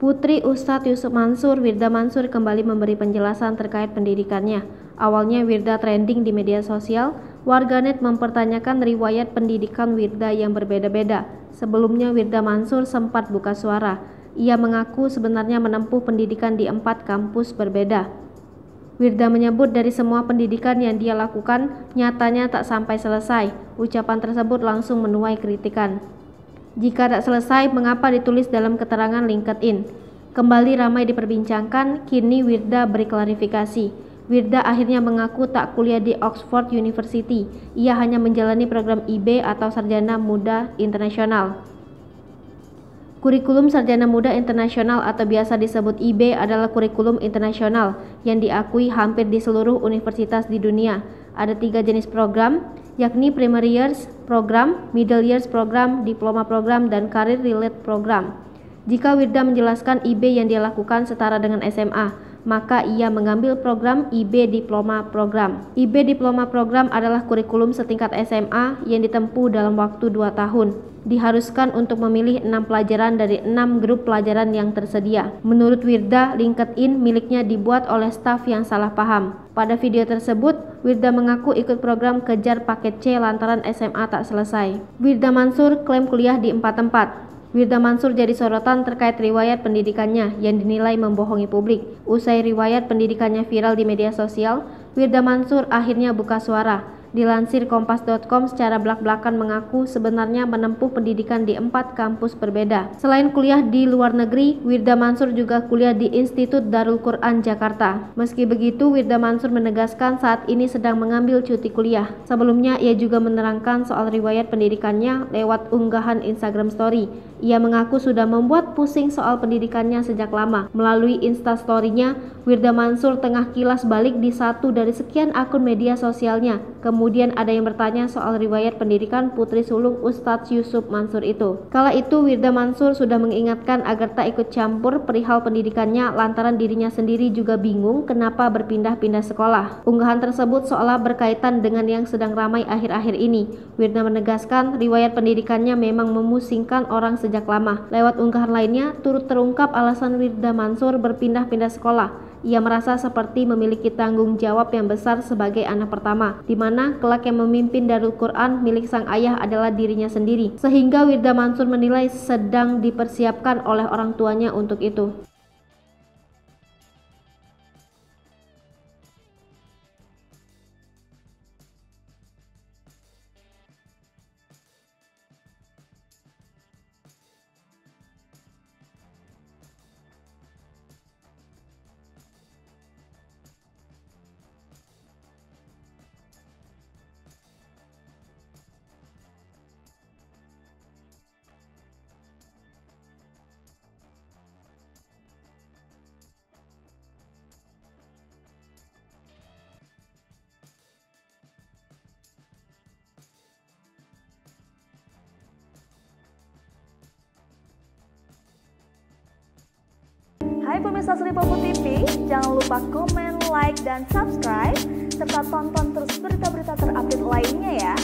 Putri Ustadz Yusuf Mansur, Wirda Mansur, kembali memberi penjelasan terkait pendidikannya. Awalnya Wirda trending di media sosial, warganet mempertanyakan riwayat pendidikan Wirda yang berbeda-beda. Sebelumnya Wirda Mansur sempat buka suara. Ia mengaku sebenarnya menempuh pendidikan di 4 kampus berbeda. Wirda menyebut dari semua pendidikan yang dia lakukan, nyatanya tak sampai selesai. Ucapan tersebut langsung menuai kritikan. Jika tak selesai, mengapa ditulis dalam keterangan LinkedIn? Kembali ramai diperbincangkan, kini Wirda beri klarifikasi. Wirda akhirnya mengaku tak kuliah di Oxford University. Ia hanya menjalani program IB atau Sarjana Muda Internasional. Kurikulum Sarjana Muda Internasional atau biasa disebut IB adalah kurikulum internasional yang diakui hampir di seluruh universitas di dunia. Ada 3 jenis program, yakni Primary Years Program, Middle Years Program, Diploma Program, dan Career Related Program. Jika Wirda menjelaskan IB yang dia lakukan setara dengan SMA, maka ia mengambil program IB Diploma Program. IB Diploma Program adalah kurikulum setingkat SMA yang ditempuh dalam waktu 2 tahun. Diharuskan untuk memilih 6 pelajaran dari 6 grup pelajaran yang tersedia. Menurut Wirda, LinkedIn miliknya dibuat oleh staf yang salah paham. Pada video tersebut, Wirda mengaku ikut program kejar paket C lantaran SMA tak selesai. Wirda Mansur klaim kuliah di 4 tempat. Wirda Mansur jadi sorotan terkait riwayat pendidikannya yang dinilai membohongi publik. Usai riwayat pendidikannya viral di media sosial, Wirda Mansur akhirnya buka suara. Dilansir Kompas.com, secara belak-belakan mengaku sebenarnya menempuh pendidikan di 4 kampus berbeda. Selain kuliah di luar negeri, Wirda Mansur juga kuliah di Institut Darul Quran Jakarta. Meski begitu, Wirda Mansur menegaskan saat ini sedang mengambil cuti kuliah. Sebelumnya, ia juga menerangkan soal riwayat pendidikannya lewat unggahan Instagram Story. Ia mengaku sudah membuat pusing soal pendidikannya sejak lama. Melalui Instastory-nya, Wirda Mansur tengah kilas balik di satu dari sekian akun media sosialnya. Kemudian ada yang bertanya soal riwayat pendidikan putri sulung Ustadz Yusuf Mansur itu. Kala itu Wirda Mansur sudah mengingatkan agar tak ikut campur perihal pendidikannya lantaran dirinya sendiri juga bingung kenapa berpindah-pindah sekolah. Unggahan tersebut seolah berkaitan dengan yang sedang ramai akhir-akhir ini. Wirda menegaskan riwayat pendidikannya memang memusingkan orang sejak lama. Lewat unggahan lainnya turut terungkap alasan Wirda Mansur berpindah-pindah sekolah. Ia merasa seperti memiliki tanggung jawab yang besar sebagai anak pertama, di mana kelak yang memimpin Darul Quran milik sang ayah adalah dirinya sendiri. Sehingga Wirda Mansur menilai sedang dipersiapkan oleh orang tuanya untuk itu. Hai pemirsa Sri Popo TV, jangan lupa komen, like, dan subscribe, serta tonton terus berita-berita terupdate lainnya ya.